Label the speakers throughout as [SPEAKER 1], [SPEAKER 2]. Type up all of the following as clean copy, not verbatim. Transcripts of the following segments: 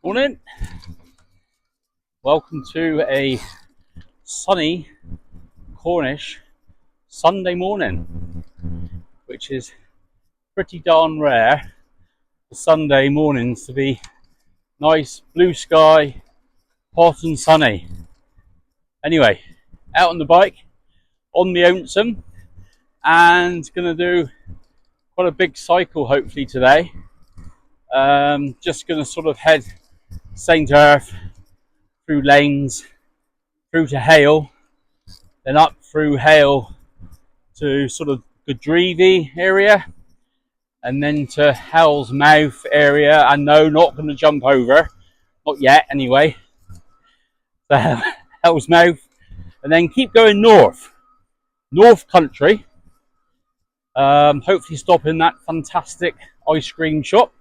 [SPEAKER 1] Morning. Welcome to a sunny Cornish Sunday morning, which is pretty darn rare for Sunday mornings to be nice blue sky, hot and sunny. Anyway, out on the bike, on the Ounsome, and gonna do quite a big cycle hopefully today. Just gonna sort of head St. Earth through Lanes, through to Hale, then up through Hale to sort of Godrevy area, and then to Hell's Mouth area. And no, not going to jump over, not yet anyway. So Hell's Mouth, and then keep going North Country. Hopefully stop in that fantastic ice cream shop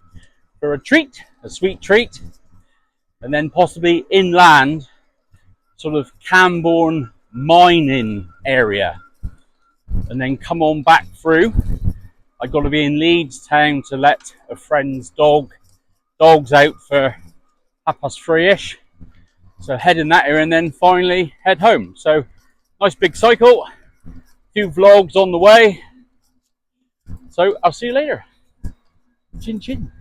[SPEAKER 1] for a treat, a sweet treat, and then possibly inland, sort of Camborne mining area, and then come on back through. I've got to be in Leeds town to let a friend's dogs out for 3:30ish. So head in that area and then finally head home. So nice big cycle, a few vlogs on the way. So I'll see you later. Chin chin.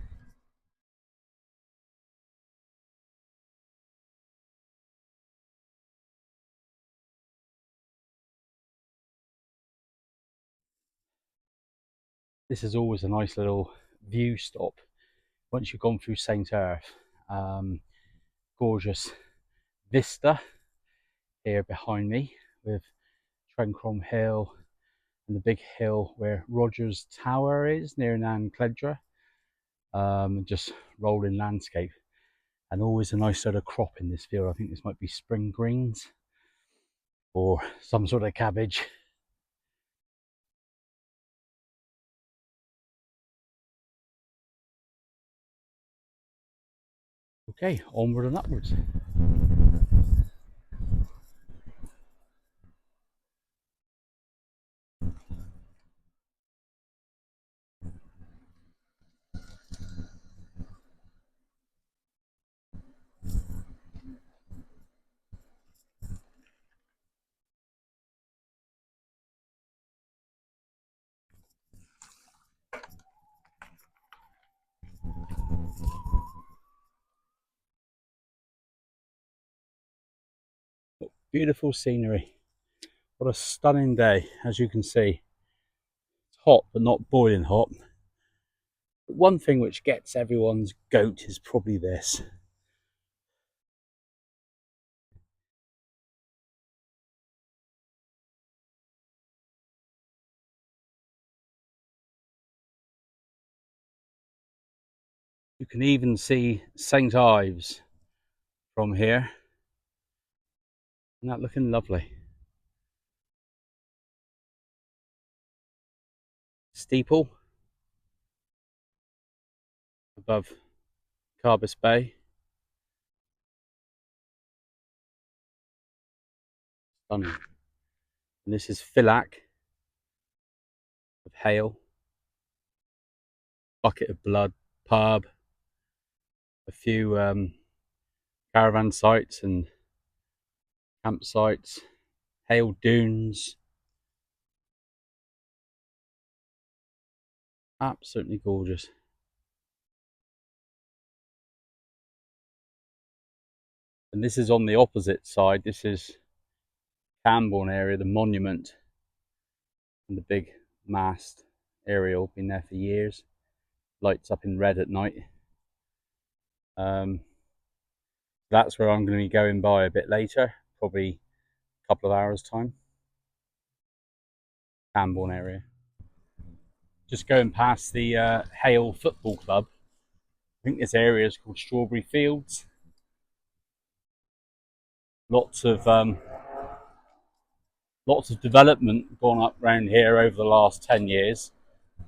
[SPEAKER 1] This is always a nice little view stop once you've gone through St. Earth. Gorgeous vista here behind me with Trencrom Hill and the big hill where Rogers Tower is near Nan Cledra. Just rolling landscape, and always a nice sort of crop in this field. I think this might be spring greens or some sort of cabbage. Okay, onward and upwards. Beautiful scenery. What a stunning day, as you can see. It's hot, but not boiling hot. But one thing which gets everyone's goat is probably this. You can even see St. Ives from here. Isn't that looking lovely? Steeple above Carbis Bay. Stunning. And this is Philac of Hale. Bucket of Blood pub. A few caravan sites and campsites. Hale Dunes. Absolutely gorgeous. And this is on the opposite side. This is Camborne area, the monument, and the big mast aerial. Been there for years. Lights up in red at night. That's where I'm going to be going by a bit later, probably a couple of hours time. Camborne area. Just going past the Hale Football Club. I think this area is called Strawberry Fields. Lots of development gone up around here over the last 10 years,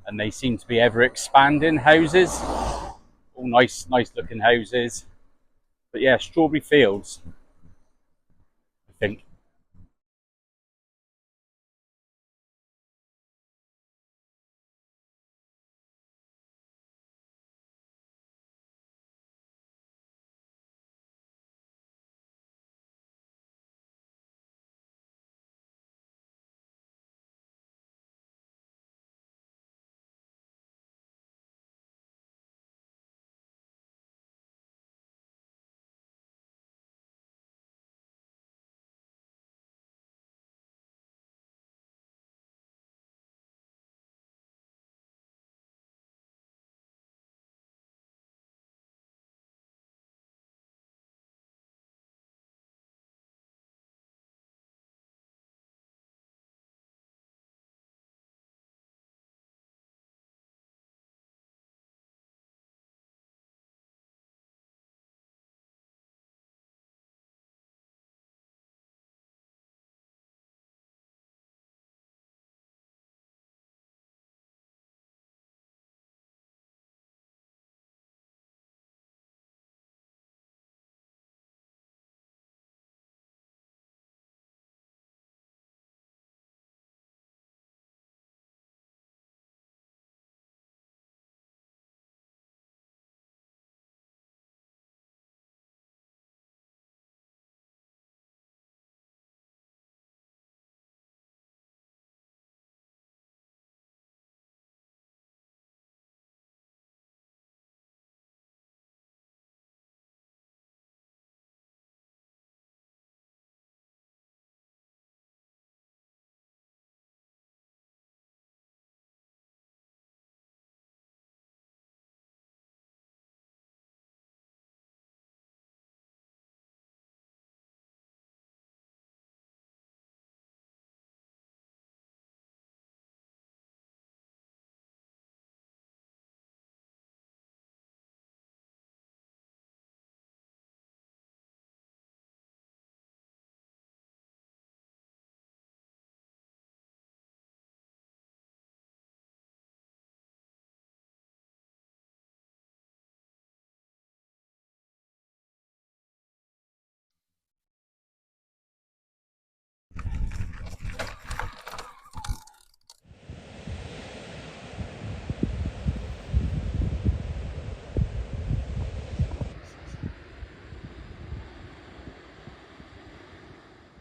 [SPEAKER 1] and they seem to be ever expanding houses. All nice looking houses. But yeah, Strawberry Fields, I think.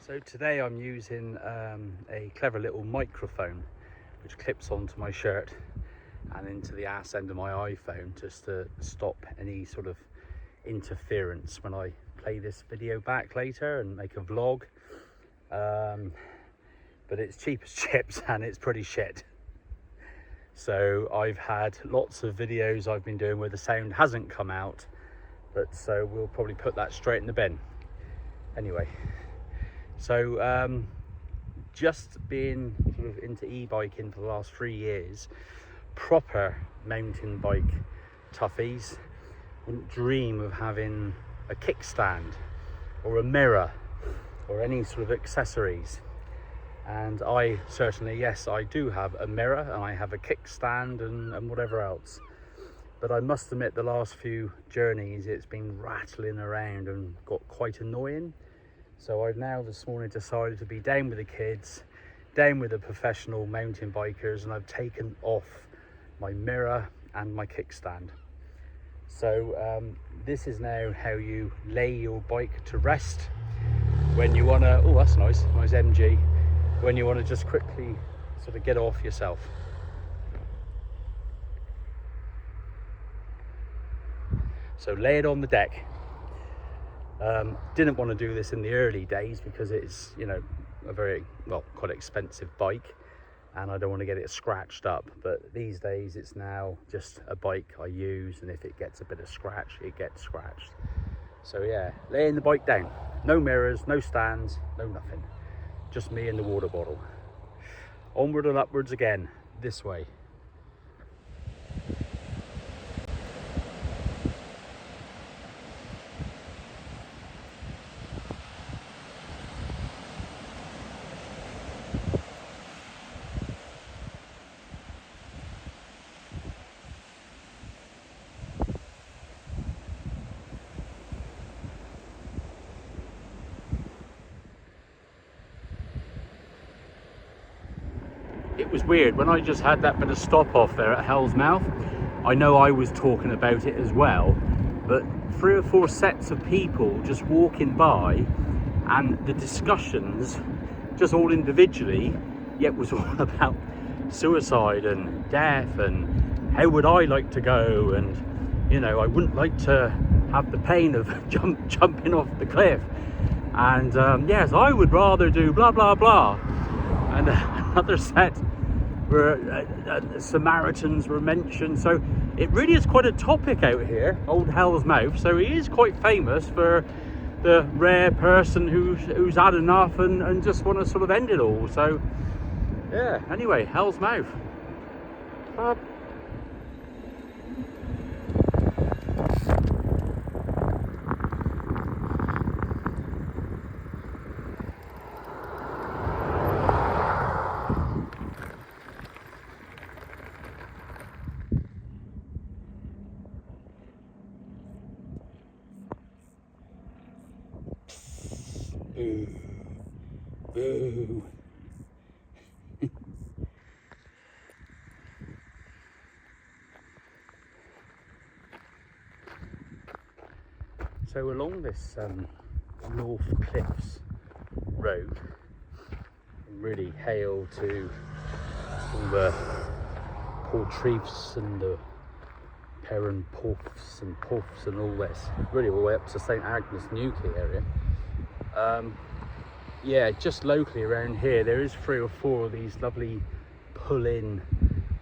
[SPEAKER 1] So today I'm using a clever little microphone which clips onto my shirt and into the arse end of my iPhone, just to stop any sort of interference when I play this video back later and make a vlog. But it's cheap as chips and it's pretty shit. So I've had lots of videos I've been doing where the sound hasn't come out, but so we'll probably put that straight in the bin. Anyway, so just being sort of into e-biking for the last 3 years, proper mountain bike toughies wouldn't dream of having a kickstand or a mirror or any sort of accessories. And I certainly, yes, I do have a mirror and I have a kickstand and whatever else. But I must admit, the last few journeys it's been rattling around and got quite annoying. So I've now this morning decided to be down with the kids, down with the professional mountain bikers, and I've taken off my mirror and my kickstand. So this is now how you lay your bike to rest when you want to, oh that's nice MG, when you want to just quickly sort of get off yourself. So lay it on the deck. Didn't want to do this in the early days because it's, you know, a very, well, quite expensive bike and I don't want to get it scratched up. But these days it's now just a bike I use, and if it gets a bit of scratch, it gets scratched. So yeah, laying the bike down. No mirrors, no stands, no nothing. Just me and the water bottle. Onward and upwards again, this way. It was weird when I just had that bit of stop off there at Hell's Mouth. I know I was talking about it as well, but 3 or 4 sets of people just walking by, and the discussions just all individually, yet was all about suicide and death and how would I like to go, and you know, I wouldn't like to have the pain of jumping off the cliff, and yes, I would rather do blah blah blah. And another set where Samaritans were mentioned. So it really is quite a topic out here, Old Hell's Mouth. So he is quite famous for the rare person who's had enough and just want to sort of end it all. So yeah, anyway, Hell's Mouth. Boo. Boo. So along this North Cliffs road, really hail to all the portreefs and the Perrin Puffs and Puffs and all this, really all the way up to St Agnes Newquay area. Yeah, just locally around here there is 3 or 4 of these lovely pull-in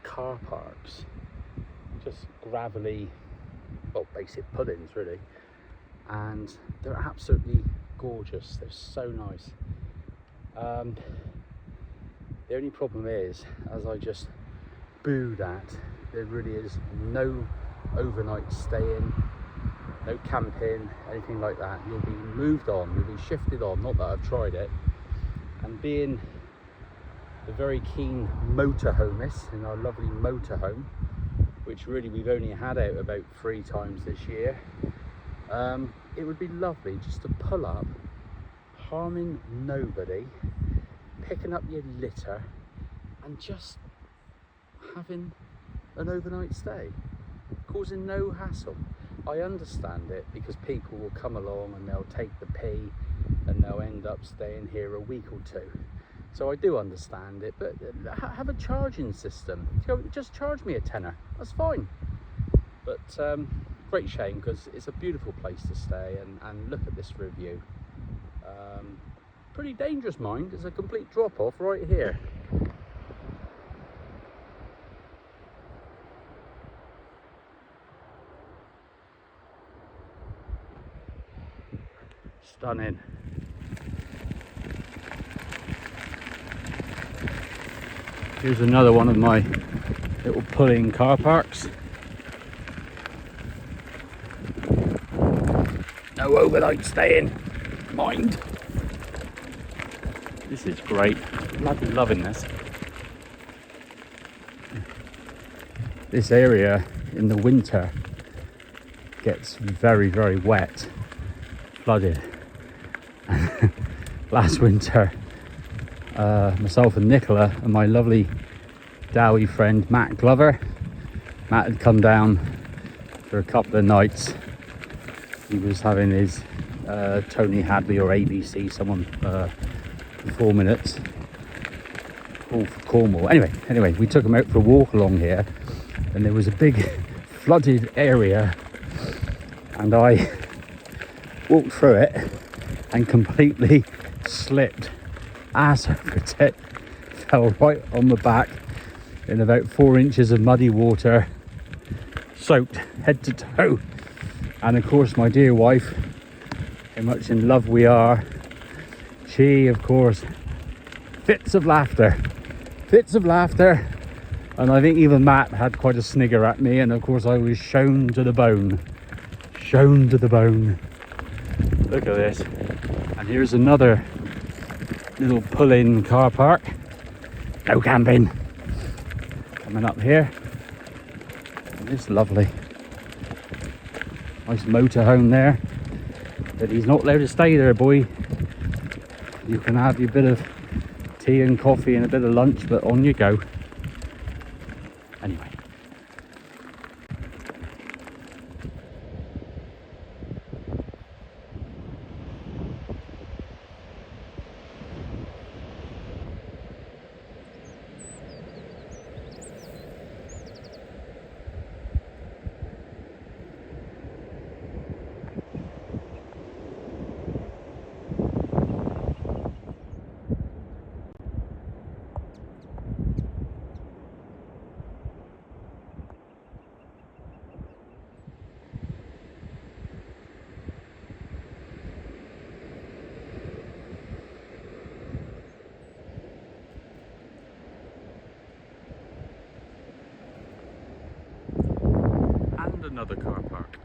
[SPEAKER 1] car parks, just gravelly, well, basic pull-ins really, and they're absolutely gorgeous. They're so nice. The only problem is, as I just booed at, there really is no overnight staying, no camping, anything like that. You'll be moved on, you'll be shifted on, not that I've tried it. And being the very keen motorhomist in our lovely motorhome, which really we've only had out about 3 times this year, it would be lovely just to pull up, harming nobody, picking up your litter and just having an overnight stay, causing no hassle. I understand it, because people will come along and they'll take the pee and they'll end up staying here a week or two. So I do understand it, but have a charging system. Just charge me a tenner, that's fine. But great shame, because it's a beautiful place to stay, and look at this review. Pretty dangerous, mind. There's a complete drop off right here. Stunning. Here's another one of my little pull-in car parks. No overnight staying, mind. This is great. Bloody loving this. This area in the winter gets very, very wet, flooded. Last winter, myself and Nicola and my lovely Dowie friend Matt Glover. Matt had come down for a couple of nights. He was having his Tony Hadley or ABC, someone for 4 minutes, all for Cornwall. Anyway, we took him out for a walk along here, and there was a big flooded area, and I walked through it and completely slipped ass over tit, fell right on the back in about 4 inches of muddy water, soaked head to toe. And of course my dear wife, how much in love we are, she of course fits of laughter, and I think even Matt had quite a snigger at me, and of course I was shown to the bone. Look at this. And here's another little pull-in car park. No camping. Coming up here. And it's lovely. Nice motorhome there. But he's not allowed to stay there, boy. You can have your bit of tea and coffee and a bit of lunch, but on you go. Anyway. Another car park.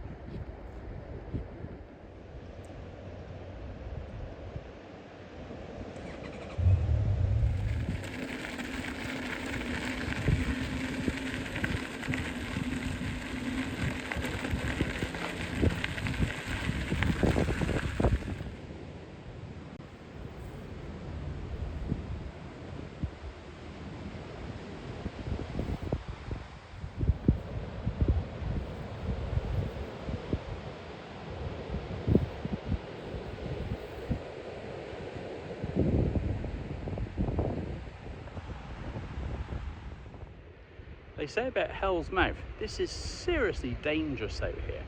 [SPEAKER 1] They say about Hell's Mouth, this is seriously dangerous out here.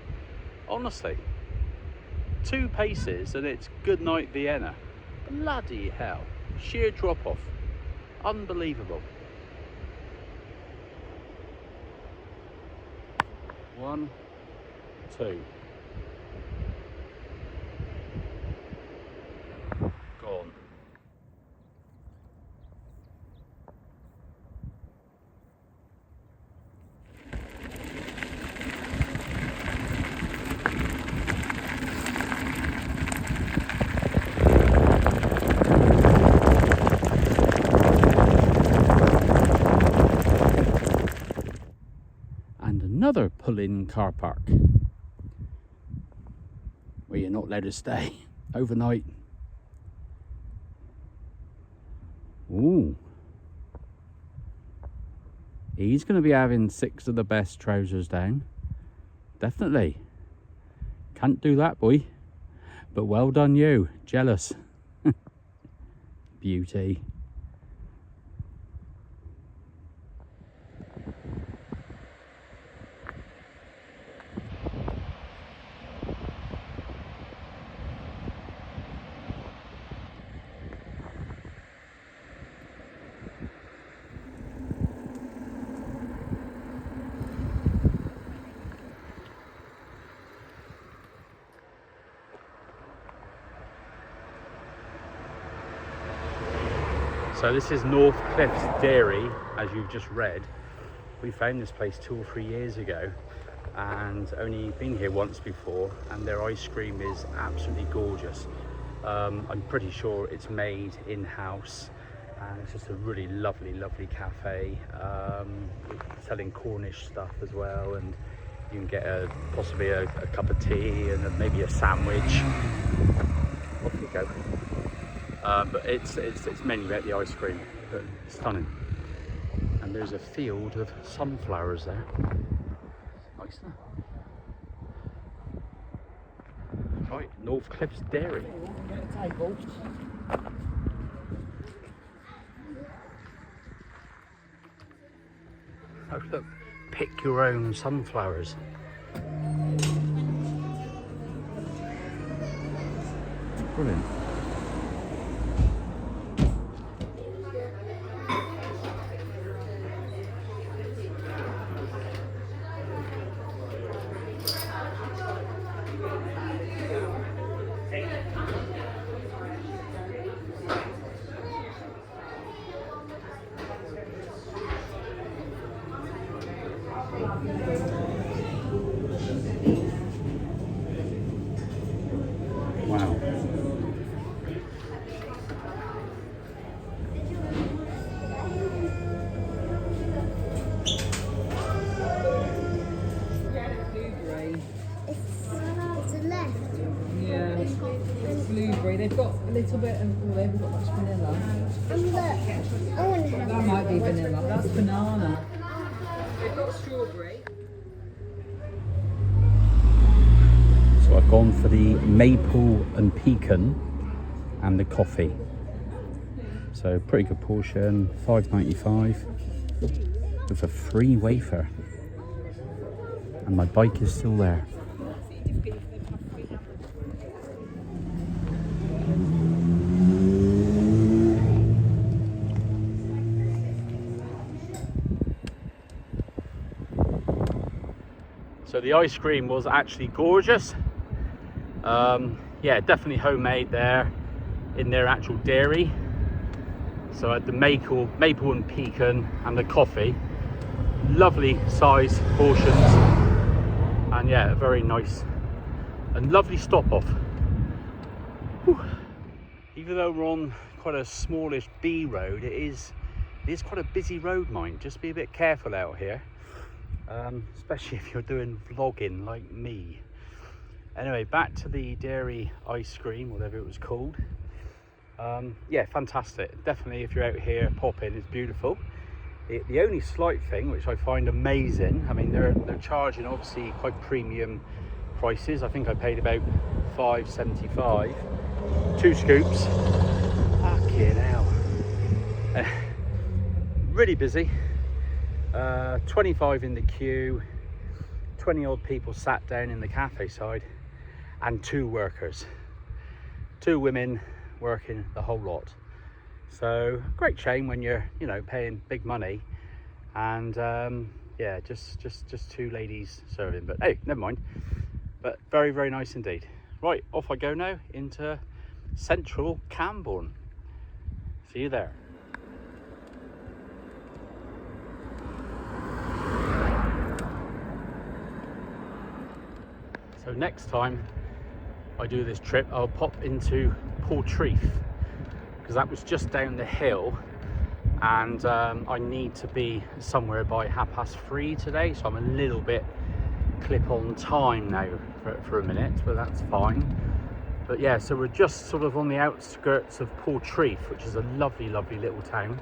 [SPEAKER 1] Honestly. 2 paces and it's goodnight Vienna. Bloody hell. Sheer drop off. Unbelievable. 1, 2. Gone. Another pull-in car park where you're not allowed to stay overnight. Ooh. He's going to be having 6 of the best trousers down. Definitely. Can't do that, boy. But well done you. Jealous. Beauty. So this is North Cliffs Dairy, as you've just read. We found this place 2 or 3 years ago and only been here once before, and their ice cream is absolutely gorgeous. I'm pretty sure it's made in-house, and it's just a really lovely cafe, selling Cornish stuff as well, and you can get possibly a cup of tea and maybe a sandwich. Off you go. But it's mainly about the ice cream, but stunning. And there's a field of sunflowers there. Nice, isn't it? Right, North Cliffs Dairy. Oh look, pick your own sunflowers. Brilliant. Wow.
[SPEAKER 2] Blueberry. They've got a little bit of, they haven't got much vanilla. That might be vanilla. That's banana. They've got strawberry.
[SPEAKER 1] So I've gone for the maple and pecan and the coffee. So pretty good portion, $5.95 with a free wafer. And my bike is still there. So the ice cream was actually gorgeous. Yeah, definitely homemade there in their actual dairy. So I had the maple and pecan and the coffee. Lovely size portions. And yeah, very nice and lovely stop off. Whew. Even though we're on quite a smallish B road, it is quite a busy road, mind. Just be a bit careful out here. Especially if you're doing vlogging like me. Anyway, back to the dairy ice cream, whatever it was called. Yeah, fantastic. Definitely, if you're out here, pop in. It's beautiful. The only slight thing which I find amazing, I mean, they're charging obviously quite premium prices. I think I paid about $5.75. 2 scoops. Fucking hell. Really busy. 25 in the queue, 20 odd people sat down in the cafe side, and 2 workers, 2 women working the whole lot. So great chain when you're, you know, paying big money, and yeah, just 2 ladies serving. But hey, never mind. But very nice indeed. Right, off I go now into central Camborne. See you there. So next time I do this trip, I'll pop into Portreath, because that was just down the hill, and I need to be somewhere by 3:30 today, so I'm a little bit clip on time now for a minute, but that's fine. But yeah, so we're just sort of on the outskirts of Portreath, which is a lovely little town.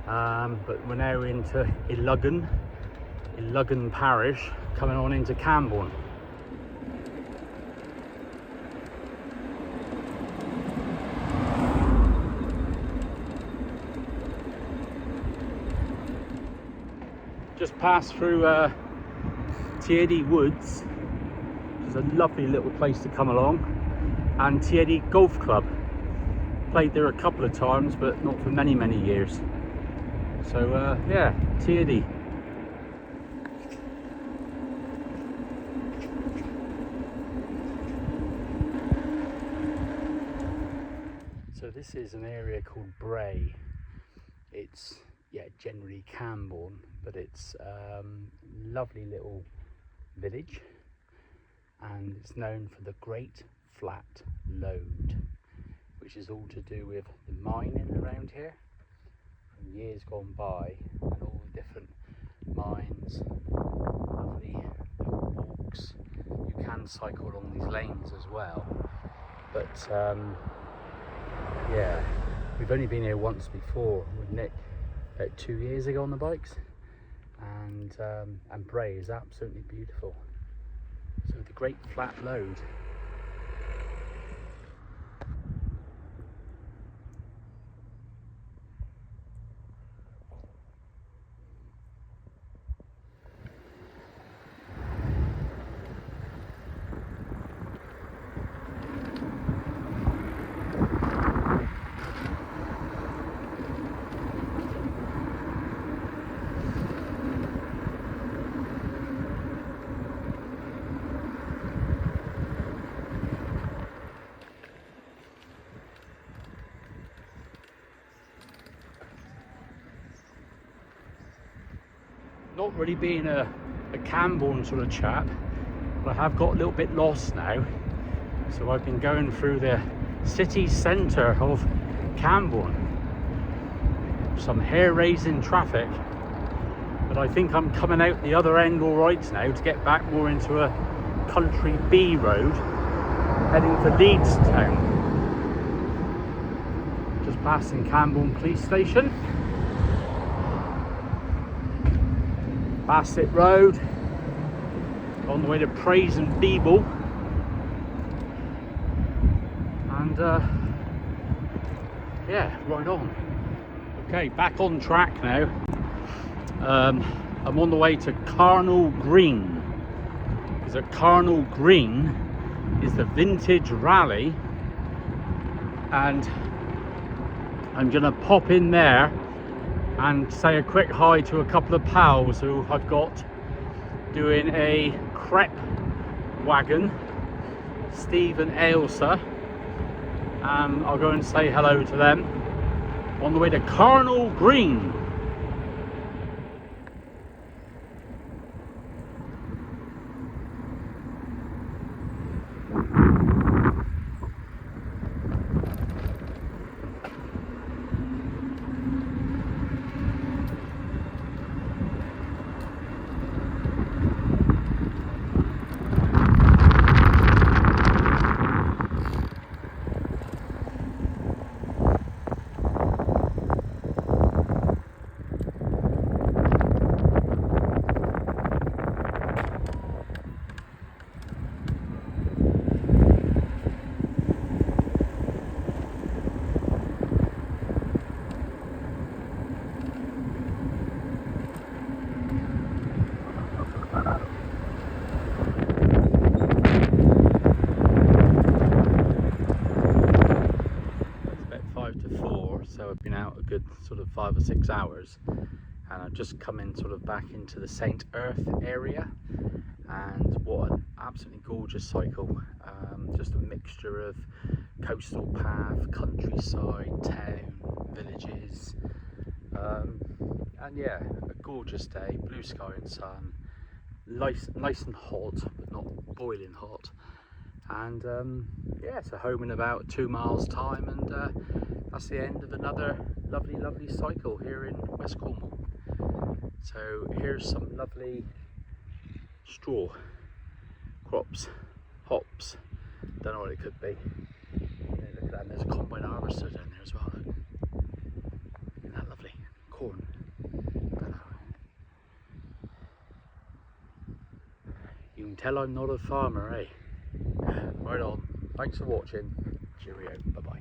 [SPEAKER 1] But we're now into Iluggan parish, coming on into Camborne. pass through Tiedi Woods, which is a lovely little place to come along, and Tiedi Golf Club. Played there a couple of times, but not for many years. So yeah, Tiedi. So this is an area called Bray. It's generally Camborne, but it's lovely little village, and it's known for the Great Flat Lode, which is all to do with the mining around here from years gone by, and all the different mines, lovely little walks. You can cycle along these lanes as well, but yeah, we've only been here once before with Nick about 2 years ago on the bikes, and Bray is absolutely beautiful. So the Great Flat Lode. Not really being a Camborne sort of chap, but I have got a little bit lost now. So I've been going through the city centre of Camborne. Some hair-raising traffic, but I think I'm coming out the other end all right now to get back more into a country B road, heading for Leeds town. Just passing Camborne police station. Bassett Road, on the way to Praise and Beeble, and yeah, right on. Okay, back on track now. I'm on the way to Cornwall Green, because at Cornwall Green is the vintage rally, and I'm gonna pop in there and say a quick hi to a couple of pals who I've got doing a crepe wagon, Steve and Ailsa. I'll go and say hello to them on the way to Cornwall Green. So I've been out a good sort of 5 or 6 hours, and I've just come in sort of back into the St. Earth area, and what an absolutely gorgeous cycle. Just a mixture of coastal path, countryside, town, villages, and yeah, a gorgeous day, blue sky and sun, nice and hot, but not boiling hot. And yeah, so home in about 2 miles time, and that's the end of another lovely cycle here in West Cornwall. So here's some lovely straw, crops, hops, don't know what it could be. Yeah, look at that, and there's a combine harvester down there as well. Look. Isn't that lovely? Corn. You can tell I'm not a farmer, eh? Right on. Thanks for watching. Cheerio. Bye bye.